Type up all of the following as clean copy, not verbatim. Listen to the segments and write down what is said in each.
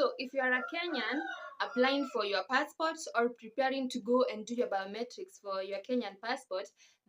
So if you are a Kenyan applying for your passport or preparing to go and do your biometrics for your Kenyan passport,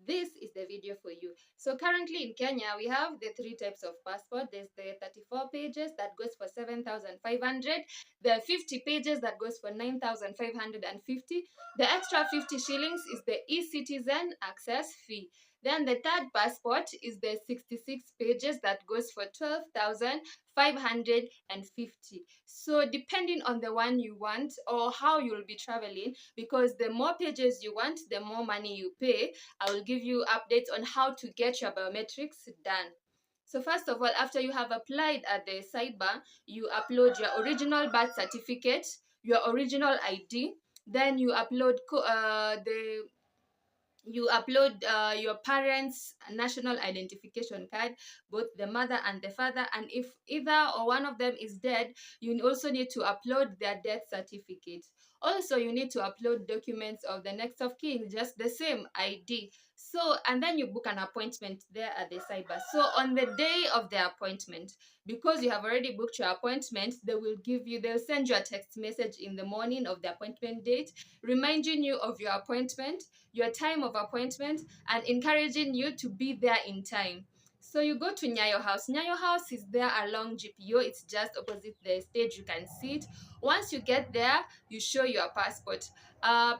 this is the video for you. So currently in Kenya, we have the three types of passport. There's the 34 pages that goes for 7,500, the 50 pages that goes for 9,550. The extra 50 shillings is the e-citizen access fee. Then the third passport is the 66 pages that goes for 12,550. So depending on the one you want or how you'll be traveling, because the more pages you want, the more money you pay, I will give you updates on how to get your biometrics done. So first of all, after you have applied at the sidebar, you upload your original birth certificate, your original ID, then you upload your parents' national identification card, both the mother and the father, and if either or one of them is dead, you also need to upload their death certificate. Also, you need to upload documents of the next of kin, just the same ID. So, and then you book an appointment there at the cyber. So on the day of the appointment, because you have already booked your appointment, they'll send you a text message in the morning of the appointment date, reminding you of your appointment, your time of appointment, and encouraging you to be there in time. So you go to Nyayo House. Nyayo House is there along GPO. It's just opposite the stage. You can see it. Once you get there, you show your passport.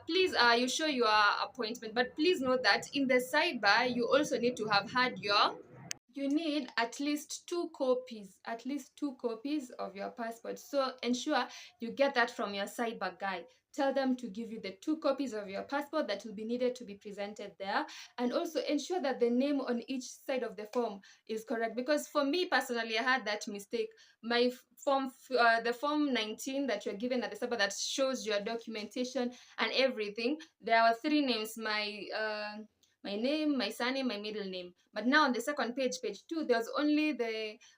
You show your appointment, but please note that in the sidebar, you also need to have had you need at least two copies of your passport. So ensure you get that from your cyber guy. Tell them to give you the 2 copies of your passport that will be needed to be presented there, and also ensure that the name on each side of the form is correct, because for me personally, I had that mistake. My the form 19 that you're given at the cyber that shows your documentation and everything, there were 3 names: my name, my surname, my middle name. But now on the second page, page 2, there's only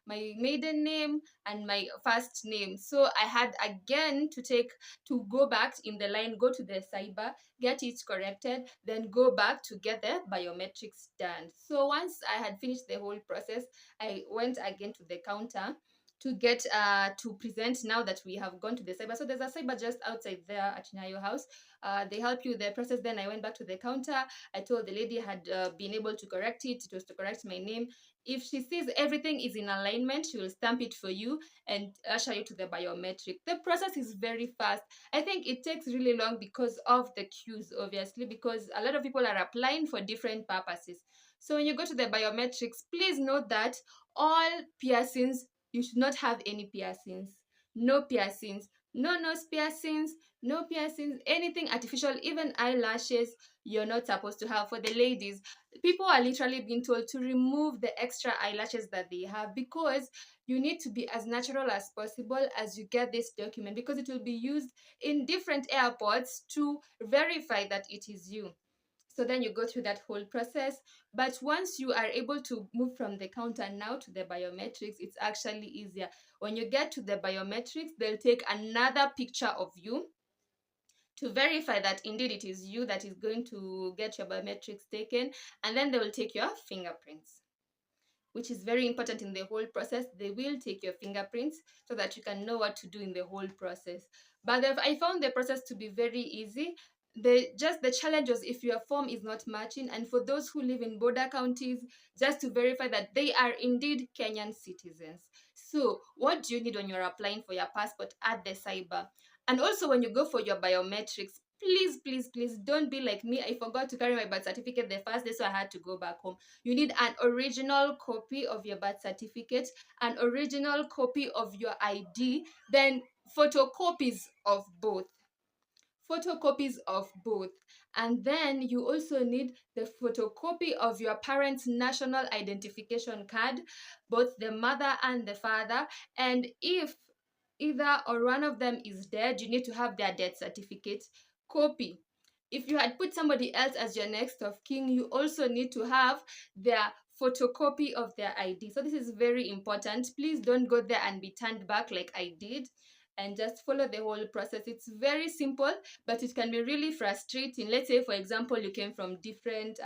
my maiden name and my first name. So I had again to go back in the line, go to the cyber, get it corrected, then go back to get the biometrics done. So once I had finished the whole process, I went again to the counter to get to present now that we have gone to the cyber. So there's a cyber just outside there at Nyayo House. They help you with the process. Then I went back to the counter. I told the lady I had been able to correct it. It was to correct my name. If she sees everything is in alignment, she will stamp it for you and usher you to the biometric. The process is very fast. I think it takes really long because of the queues, obviously, because a lot of people are applying for different purposes. So when you go to the biometrics, please note that all piercings, you should not have any piercings. No piercings, no nose piercings, no piercings, anything artificial, even eyelashes, you're not supposed to have. For the ladies, people are literally being told to remove the extra eyelashes that they have, because you need to be as natural as possible as you get this document, because it will be used in different airports to verify that it is you. So then you go through that whole process. But once you are able to move from the counter now to the biometrics, it's actually easier. When you get to the biometrics, they'll take another picture of you to verify that indeed it is you that is going to get your biometrics taken. And then they will take your fingerprints, which is very important in the whole process. They will take your fingerprints so that you can know what to do in the whole process. But I found the process to be very easy. The challenge was if your form is not matching, and for those who live in border counties, just to verify that they are indeed Kenyan citizens. So what do you need when you're applying for your passport at the cyber? And also when you go for your biometrics, please don't be like me. I forgot to carry my birth certificate the first day, so I had to go back home. You need an original copy of your birth certificate, an original copy of your ID, then photocopies of both. Photocopies of both. And then you also need the photocopy of your parents' national identification card, both the mother and the father. And if either or one of them is dead, you need to have their death certificate copy. If you had put somebody else as your next of kin, you also need to have their photocopy of their ID. So this is very important. Please don't go there and be turned back like I did, and just follow the whole process. It's very simple, but it can be really frustrating. Let's say, for example, you came from different,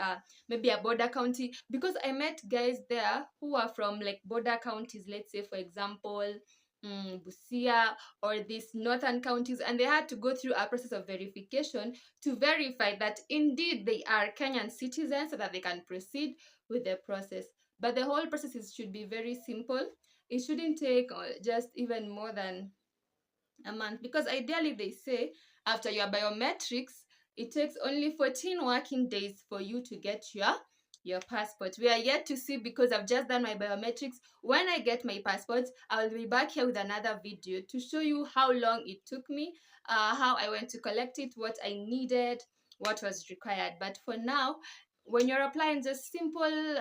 maybe a border county, because I met guys there who are from like border counties. Let's say, for example, Busia or these northern counties, and they had to go through a process of verification to verify that indeed they are Kenyan citizens so that they can proceed with the process. But the whole process should be very simple. It shouldn't take just even more than a month, because ideally they say after your biometrics it takes only 14 working days for you to get your passport. We are yet to see, because I've just done my biometrics. When I get my passport, I will be back here with another video to show you how long it took me, how I went to collect it, what I needed, what was required. But for now, when you're applying, just simple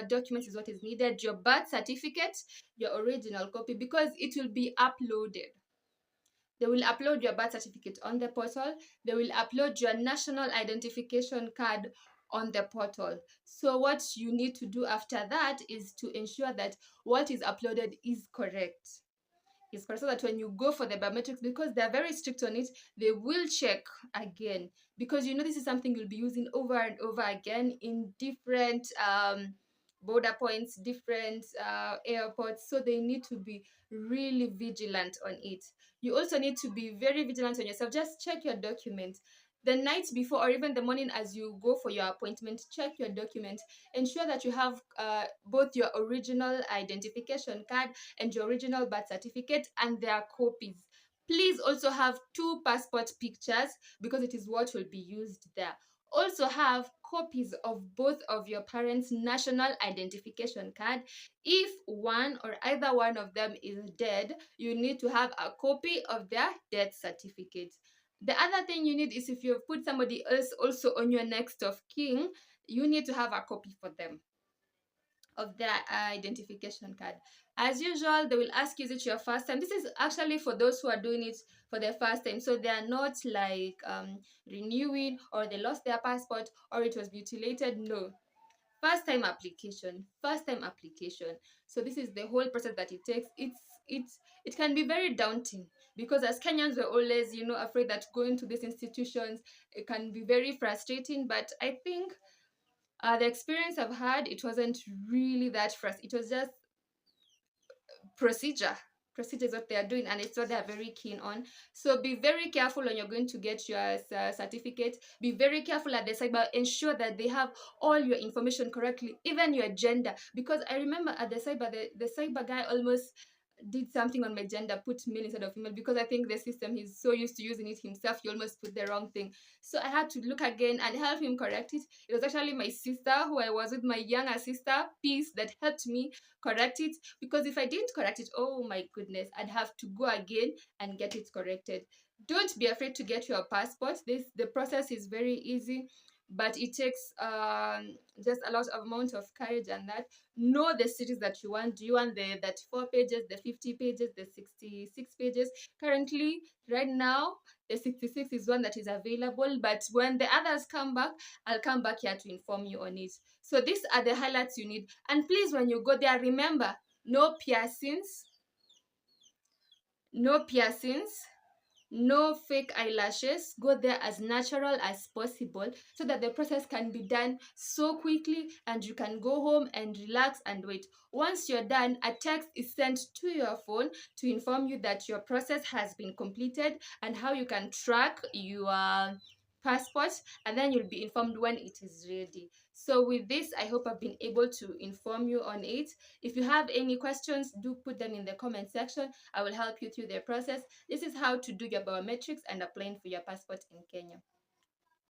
documents is what is needed: your birth certificate, your original copy, because it will be uploaded. They will upload your birth certificate on the portal. They will upload your national identification card on the portal. So what you need to do after that is to ensure that what is uploaded is correct. Is correct, so that when you go for the biometrics, because they're very strict on it, they will check again, because this is something you'll be using over and over again in different border points, different airports. So they need to be really vigilant on it. You also need to be very vigilant on yourself. Just check your documents the night before, or even the morning as you go for your appointment. Check your documents. Ensure that you have both your original identification card and your original birth certificate and their copies. Please also have two passport pictures, because it is what will be used there. Also have copies of both of your parents' national identification card. If one or either one of them is dead, you need to have a copy of their death certificate. The other thing you need is, if you've put somebody else also on your next of kin, you need to have a copy for them of their identification card. As usual, they will ask you, is it your first time? This is actually for those who are doing it for their first time. So they are not like renewing, or they lost their passport, or it was mutilated. No. First time application. First time application. So this is the whole process that it takes. It can be very daunting, because as Kenyans we're always afraid that going to these institutions, it can be very frustrating. But I think the experience I've had, it wasn't really that fast. It was just procedure. Procedure is what they are doing, and it's what they are very keen on. So be very careful when you're going to get your certificate. Be very careful at the cyber. Ensure that they have all your information correctly, even your gender. Because I remember at the cyber, the cyber guy almost did something on my gender, put male instead of female, because I think the system, he's so used to using it himself, he almost put the wrong thing. So I had to look again and help him correct it. It was actually my sister, who I was with, my younger sister, Peace, that helped me correct it, because if I didn't correct it, oh my goodness, I'd have to go again and get it corrected. Don't be afraid to get your passport. The process is very easy, but it takes just a lot of amount of courage. And that, know the cities that you want. Do you want the 34 pages, the 50 pages, the 66 pages? Currently, right now, the 66 is one that is available, but when the others come back, I'll come back here to inform you on it. So these are the highlights you need. And please, when you go there, remember, no piercings, no piercings, no fake eyelashes. Go there as natural as possible, so that the process can be done so quickly and you can go home and relax and wait. Once you're done, a text is sent to your phone to inform you that your process has been completed, and how you can track your passport, and then you'll be informed when it is ready. So with this, I hope I've been able to inform you on it. If you have any questions, do put them in the comment section. I will help you through the process. This is how to do your biometrics and applying for your passport in Kenya.